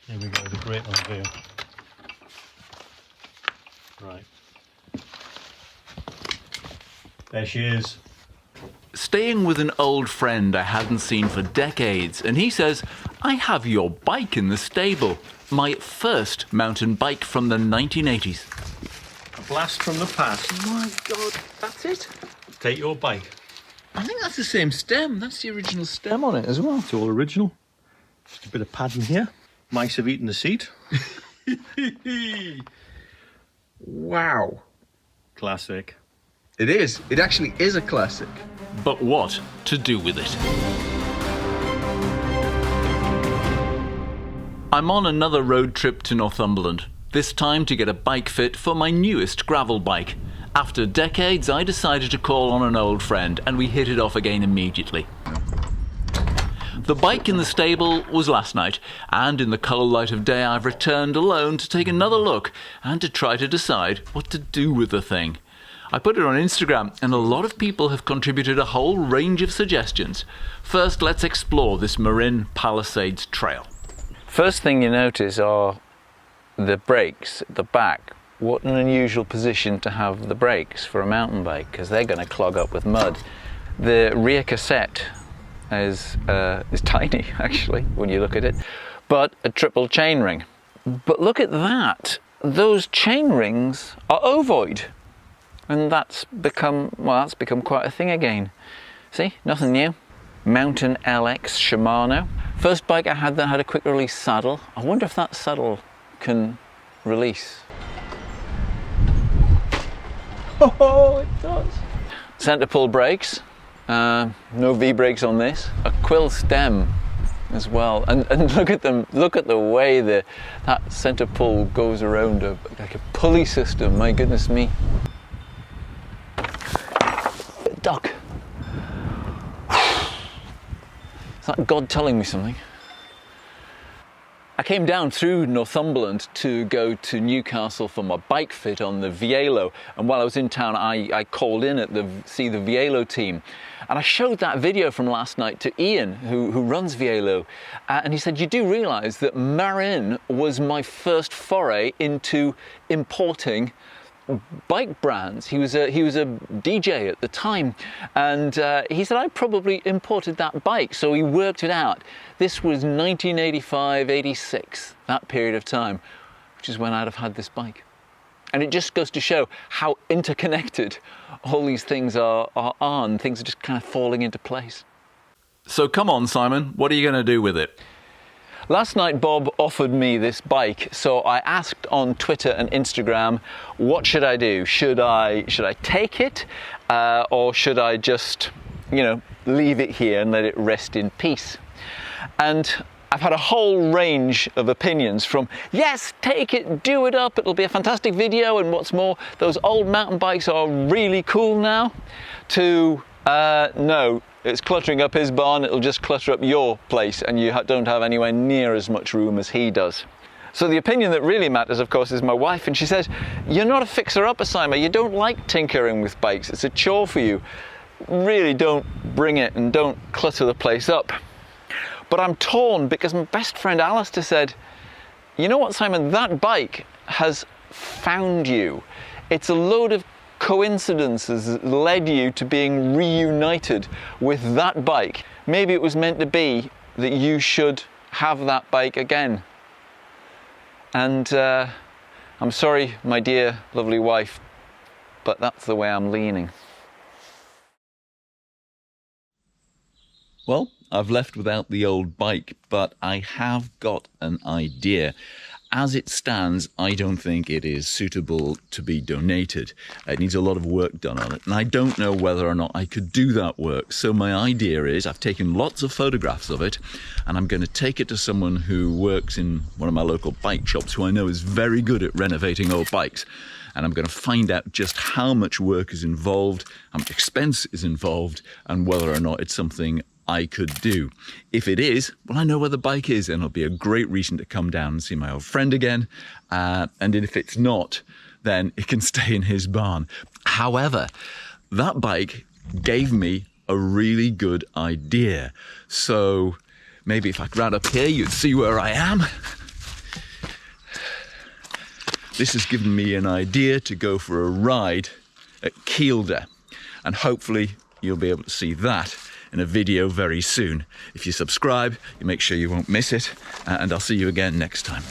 Here we go, the great unveil. Right. There she is. Staying with an old friend I hadn't seen for decades, and he says, I have your bike in the stable. My first mountain bike from the 1980s. A blast from the past. Oh my God, that's it? Take your bike. I think that's the same stem. That's the original stem on it as well. It's all original. Just a bit of padding here. Mice have eaten the seat. Wow. Classic. It is. It actually is a classic. But what to do with it? I'm on another road trip to Northumberland, this time to get a bike fit for my newest gravel bike. After decades, I decided to call on an old friend, and we hit it off again immediately. The bike in the stable was last night, and in the cold light of day I've returned alone to take another look and to try to decide what to do with the thing. I put it on Instagram, and a lot of people have contributed a whole range of suggestions. First, let's explore this Marin Palisades Trail. First thing you notice are the brakes at the back. What an unusual position to have the brakes for a mountain bike, because they're going to clog up with mud. The rear cassette is tiny, actually, when you look at it, but a triple chainring. But look at that. Those chain rings are ovoid. And that's become quite a thing again. See, nothing new. Mountain LX Shimano. First bike I had that had a quick release saddle. I wonder if that saddle can release. Oh, it does. Centre pull brakes. No V brakes on this. A quill stem as well. And look at them. Look at the way that centre pull goes around like a pulley system. My goodness me. Duck. Is that God telling me something? I came down through Northumberland to go to Newcastle for my bike fit on the Vielo, and while I was in town I called in at see the Vielo team, and I showed that video from last night to Ian who runs Vielo, and he said, you do realise that Marin was my first foray into importing bike brands. He was a DJ at the time, and he said I probably imported that bike, so he worked it out. This was 1985, 86, that period of time, which is when I'd have had this bike. And it just goes to show how interconnected all these things are and things are just kind of falling into place. So come on, Simon, what are you going to do with it? Last night Bob offered me this bike, so I asked on Twitter and Instagram, what should I do? Should I take it, or should I just, leave it here and let it rest in peace? And I've had a whole range of opinions, from yes, take it, do it up, it'll be a fantastic video, and what's more, those old mountain bikes are really cool now, to no, it's cluttering up his barn, it'll just clutter up your place, and you don't have anywhere near as much room as he does. So the opinion that really matters, of course, is my wife, and she says, you're not a fixer-upper, Simon, you don't like tinkering with bikes, it's a chore for you. Really don't bring it and don't clutter the place up. But I'm torn because my best friend Alistair said, you know what, Simon, that bike has found you. It's a load of coincidences that led you to being reunited with that bike. Maybe it was meant to be that you should have that bike again. And I'm sorry, my dear, lovely wife, but that's the way I'm leaning. Well, I've left without the old bike, but I have got an idea. As it stands, I don't think it is suitable to be donated. It needs a lot of work done on it, and I don't know whether or not I could do that work. So my idea is, I've taken lots of photographs of it, and I'm going to take it to someone who works in one of my local bike shops, who I know is very good at renovating old bikes. And I'm going to find out just how much work is involved, how much expense is involved, and whether or not it's something I could do. If it is, well, I know where the bike is, and it'll be a great reason to come down and see my old friend again. And if it's not, then it can stay in his barn. However, that bike gave me a really good idea. So maybe if I ran up here, you'd see where I am. this has given me an idea to go for a ride at Kielder, and hopefully you'll be able to see that in a video very soon. If you subscribe, you make sure you won't miss it, and I'll see you again next time.